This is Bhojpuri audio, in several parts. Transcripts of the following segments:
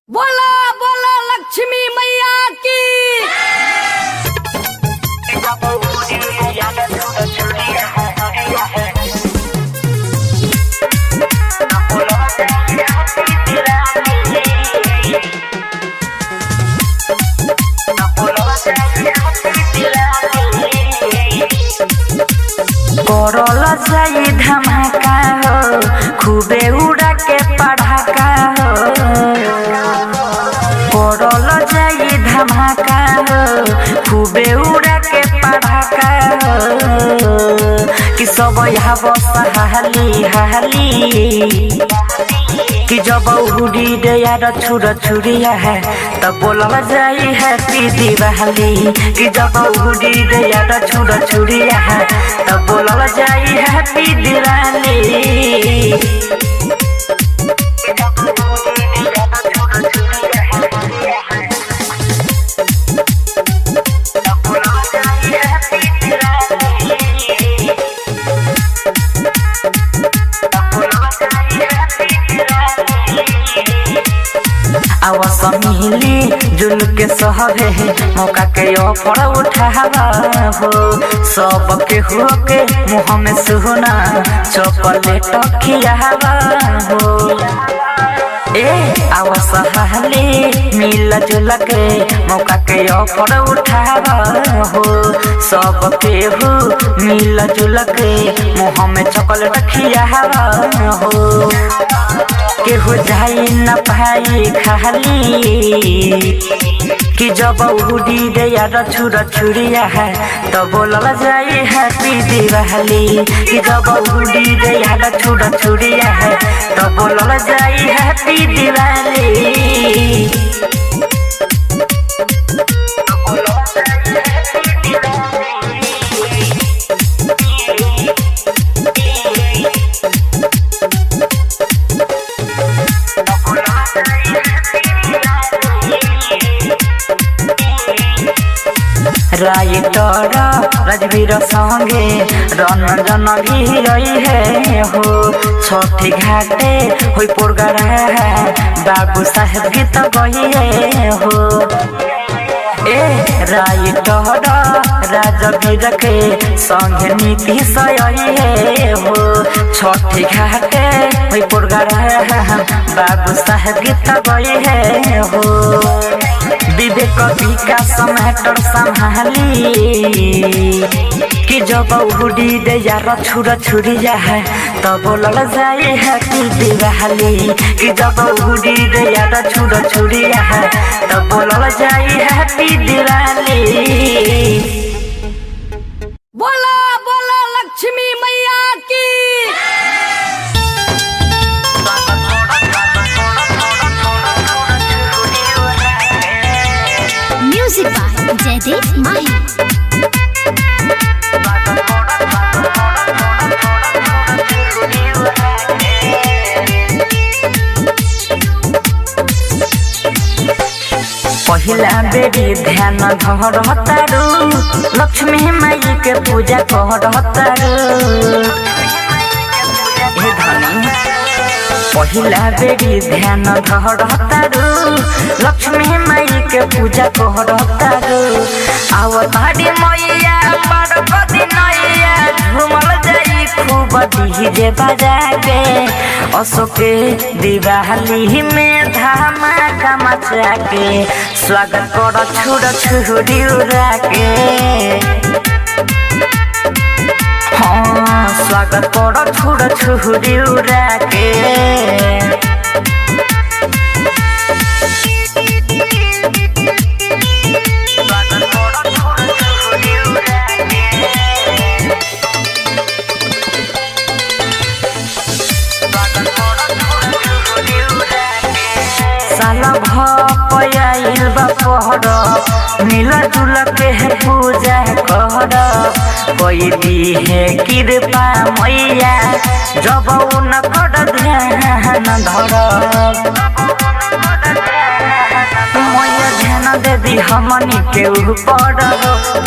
बोला बोला लक्ष्मी मैया की। करल जाई धमाका हो खूबे उड़ा के पढ़ाका हो। करल जाई धमाका हो खूबे उड़ा के पढ़ाका हो। कि सब यहाँ बसहाली हाली कि जब उड़ी दे यार छुर छुरिया है तब बोलल जाई हैप्पी दिवाली। कि जब उड़ी दे यार छुर छुरिया है तब बोलल जाई हैप्पी दिवाली। आवास मिली जुल के सहबे मौका के ऑफर उठावा हो। सबके हो के मुँह में सुना चॉकलेट खियावा हो। ए आवास हाली मिल जुल के मौका के ऑफर उठावा हो। सबके हो मिल जुल के मुँह में चॉकलेट खियावा हो। केहू जाई न पाई खाली कि जब उड़ी दे यार छुर छुरिया है तो बोलल जाई हैप्पी दिवाली। कि जब उड़ी दे यार छुर छुरिया है तो बोलल जाई हैप्पी दिवाली। राइटर राजवीर संगे रंजन भी रही है हो। छठी घाटे हुई प्रोग्राम है बाबू साहेब गीत गई है हो। ए राइटर राजवीर के संगे नीति सही है हो। छठी घाटे हुई प्रोग्राम है बाबू साहेब गीत गई है हो। विवेक विकास मैटर संभाली कि जब उड़ी दे यार छुर छुरिया है तो बोलल जाई हैप्पी दिवाली। कि जब उड़ी दे यार छुर छुरिया है तो बोलल जाई हैप्पी दिवाली। बोला बोला लक्ष्मी मैया की। म्यूजिक बाय जयदेव माही। पहिला बेरी ध्यान धरतारू लक्ष्मी माई के पूजा करतारू। पहिला बेरी ध्यान धरतारू लक्ष्मी माई के पूजा करतारू। आवतारी मैया पार्वती नैया झूमल जाई खूब डीजे बजा के। अशोके दिवाली में धमाका मचा के स्वागत कर छुर छुरी उड़ा के। हाँ स्वागत कर छुर छुरी उड़ा के। साल भयल बपहर मिल जुल के पूजा कर। कोई दी है कृपा मैया जब उनकर ध्यान धर। मैया ध्यान दे दी हमनी के ऊपर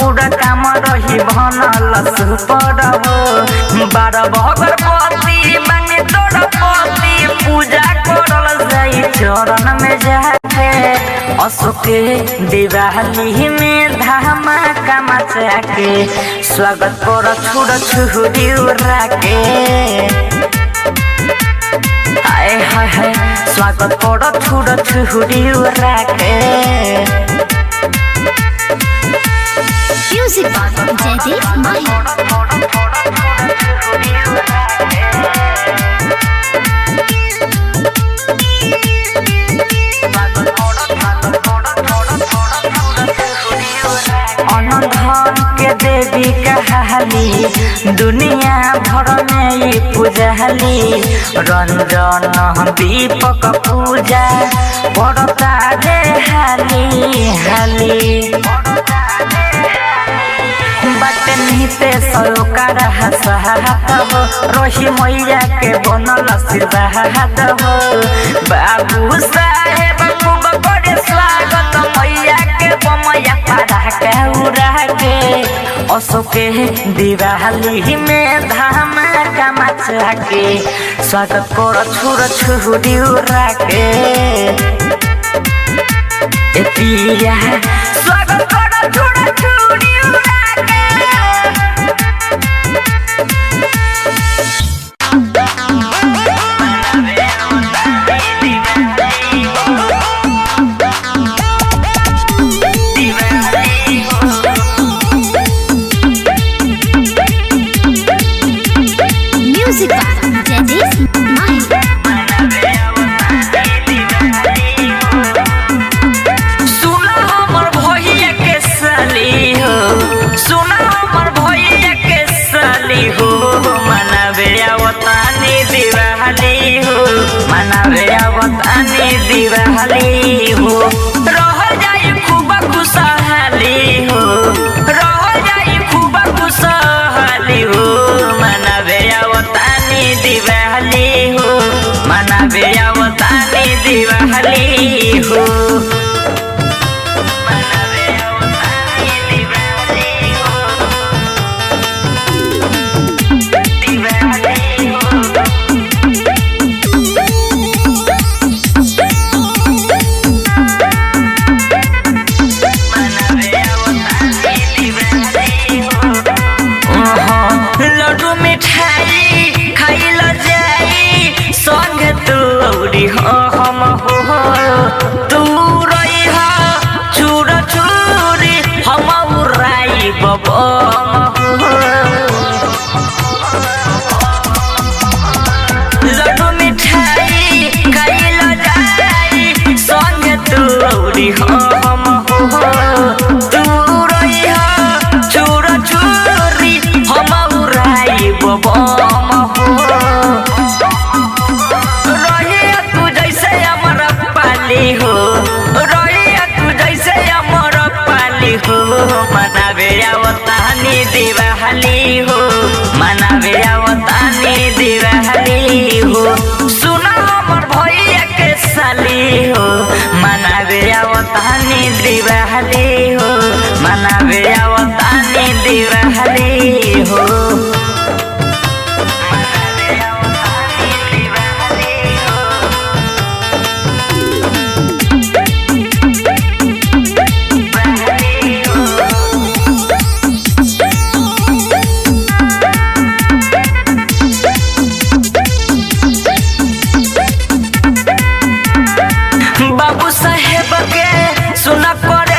पूरा काम रही बनल सुपर। 12 भगवती मांगे तोड़ पति पूजा करल जाई चरण में जाके। अशोके दिवाली में धमाका मचा के स्वागत कर छुड़ छुरी उड़ा के हाय हाय हाय स्वागत कर छुड़ छुरी उड़ा के Music by Jaideep Mahi. अनधन के देवी कहाली दुनिया भर में ये पूजली रंजन दीपक पूजा पड़ता रे हाली हाली बाटे नीते सरोकार हसहात हो रोही मैया के बनल आशीर्वाद हो बाबू साहेब खूब बड़े स्वागत मैया के बमैया पारा के उड़ा के अशोके दिवाली में धमाका मचा के स्वागत कर छुड़ छुरी उड़ा के पिया स्वागत कर छुड़ छुरी उड़ा के Music by Jaideep Mahi. सुना हमर भैया के साली हो सुना हमर भैया के साली हो मनावे आवतानी दिवाली हो मनावे आवतानी दिवाली हो रह जाई खूब खुशहाली हो रह जाई खूब खुशहाली हो मनावे आवतानी दिवाली हो मनावे आवतानी दिवाली हो लड्डू मिठाई खाइल जाई संग तोरी हम हो तू रही चूड़ चूरी हम उड़ाई बबम हो लड्डू मिठाई खाइल जाई संग तोरी हम हो तू रही चूड़ चूरी हम उड़ाई बबम हो रही तू जैसे अमर पाली हो रही तू जैसे अमर पाली हो मनावे आवतानी दिवाली हो मनावे आवतानी दिवाली हो सुना हमर भैया के साली हो मनावे आवतानी दिवाली हो मनावे आवतानी दिवाली हो बाबू साहेब के सुना करे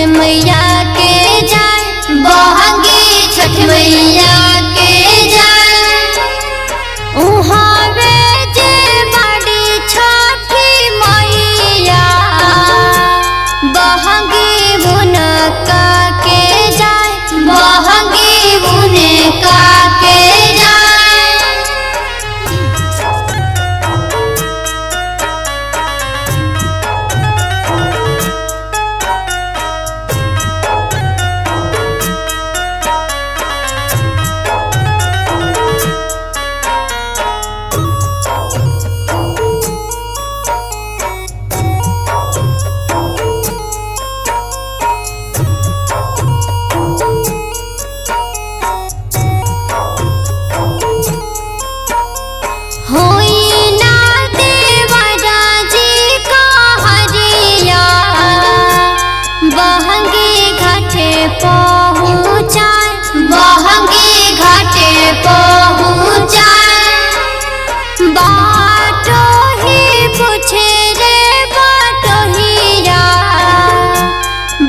मैया के जाए, बहंगी छठ मैया के जाए। उहावे जे बड़ी छठी मैया, बहंगी बुनका के जाए, बहंगी बुनका के जाए। बहंगी घाटे पहुँचाए, बाटोही पूछे रे बाटोहिया,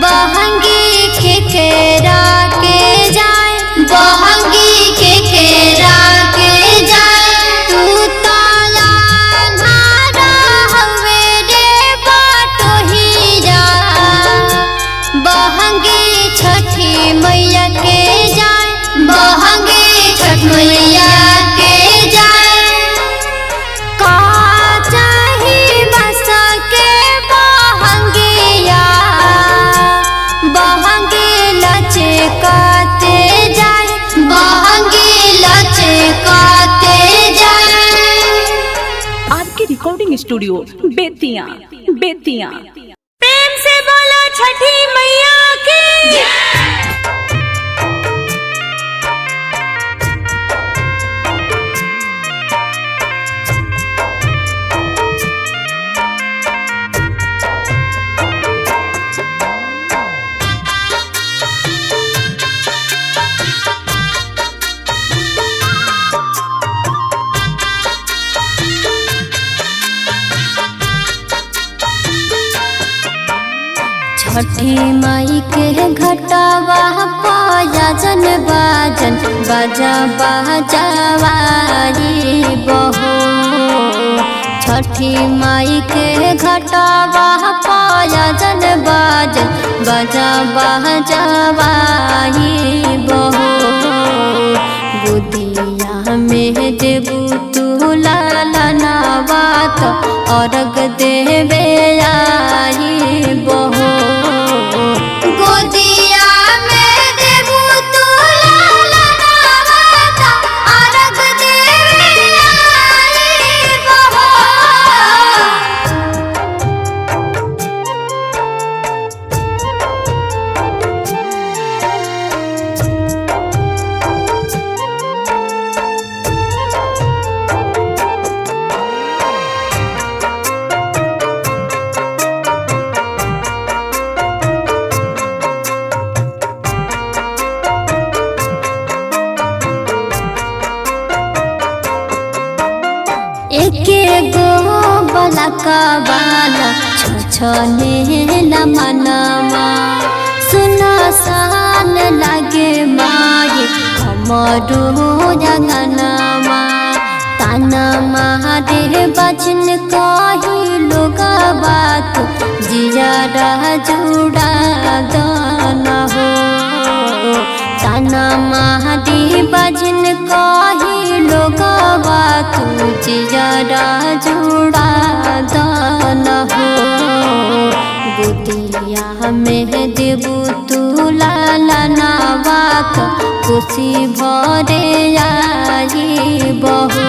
बहंगी केकरा के जाए, बहंगी केकरा के जाए। तू ताला नारा हवे रे बाटोहिया, बहंगी छठी मैया के जाए, बहंगी छठ मैया के जाए। का चाही बस के बहंगिया, बहंगी लचकाते जाए, बहंगी लचकाते जाए। आपके रिकॉर्डिंग स्टूडियो बेतिया बेतिया। प्रेम से बोलो छठी मैया की। छठी माई के घटावा पाया जन बाजन, बाजा बाजावाई बहो। छठी माई के घटावा पाया जन बाजन, बाजा बाजावाई बहो। बुदिया में देबू तू लालनावा तो अर्घ देवे आई बहो। गोदिया में देबू तू लालनावा तो अर्घ देवे आई बहो। एके गो बलका बाला छछने मनवा, सुना सान लागे माये हमरो जगनवा। ताना मारे बचन कही लोग बात, जिया जुड़ा दाना हो। ताना मारी बजन कही लोग बात, जिया जुड़ा दाना हो। गोदिया में देबू तू लालनावा तो खुशी भरे आई बहो।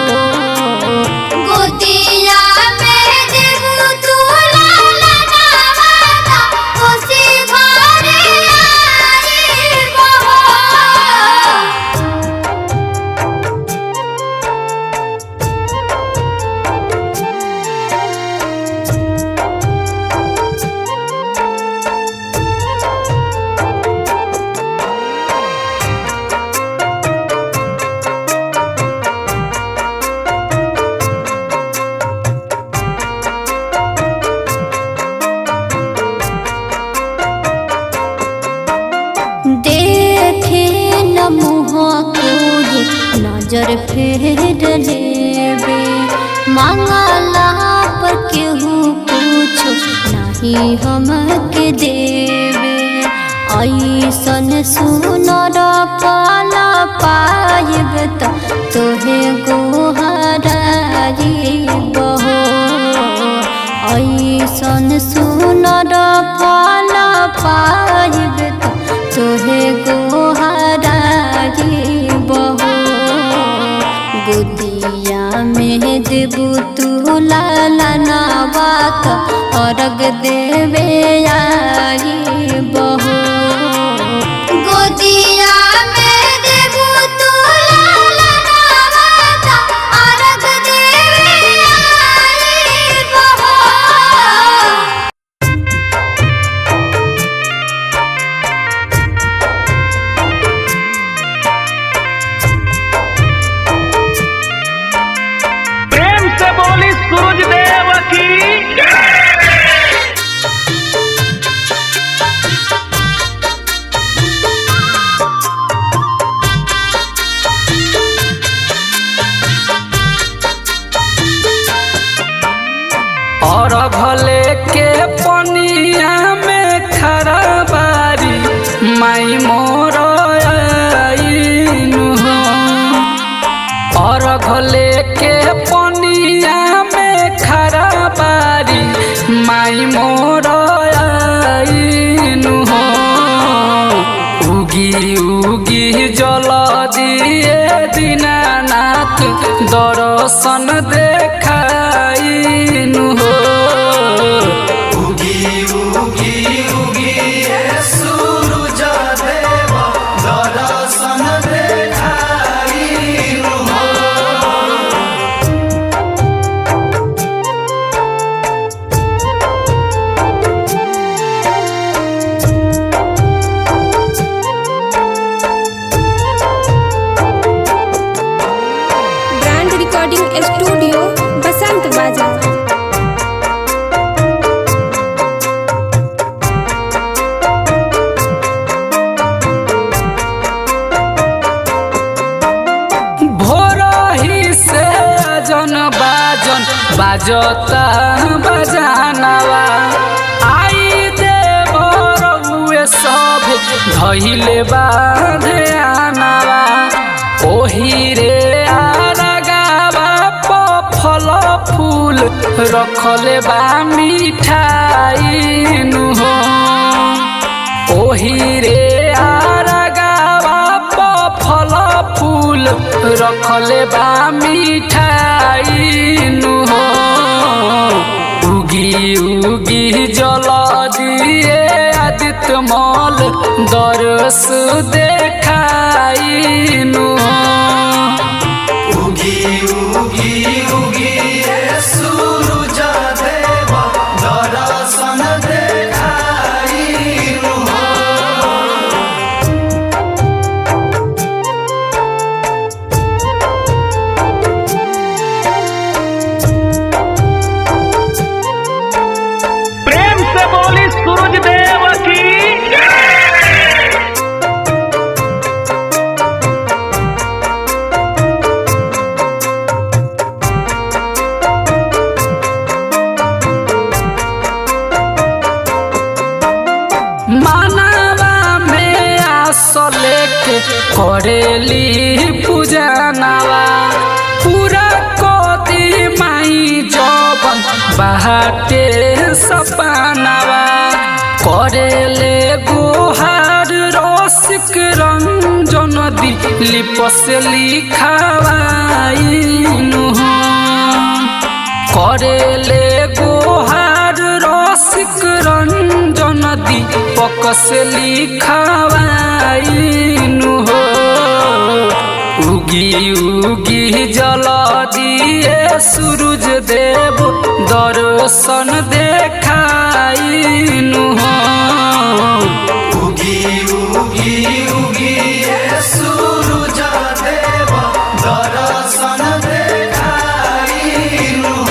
गोदिया में देबू तू लालनावा तो खुशी भरे आई बहो। नजर फेर लेबे मांगला पर केहू कुछ नहीं हमके देवे ऐसन सुनर पाला पाइब त तोहे गोहराइब हो ऐसन सुनर पाला पाइब त तोहे गोहराइब हो गोदिया में देबू तू लालनवा त अर्घ देवे आइब हो गोदिया में देबू तू लालनवा त अर्घ देवे आइब हो। प्रेम से बोली सूरज देव की और भले के पनिया में खरा बारी माई मोर आइनु हो और भले के पनिया में खरा बारी माई मोर आइनु हो उगी उगी जल दिए दीनानाथ दर्शन देखाइनु हो ब्रांड रिकॉर्डिंग स्टूडियो बसंत बाजार। भोरही से अजन बाजन बाजता बजानवा आई देव रउए सब धइले बाधे आनवा ओही रे आरगावा प फल फूल रखले बा मिठाइनु हो ओही रे आरगावा प फल फूल रखले बा मिठाइनु हो उगी उगी जल दिए आदित्य मल दरस देखाइनु हो प्रेम से बोली सूरज देव की मानवा में आस लेके करेली पूजनवा पूरा कोदी माई जबन बाटे सपनवा करेले गुहार रसिक रंजन दिलीप से लिखावाइनु हो करेले गुहार रसिक रंजन दीपक से लिखावाइनु हो उगी उगी जल दिए सूरज देव दर्शन देखाइनु हो उगी उगी उगी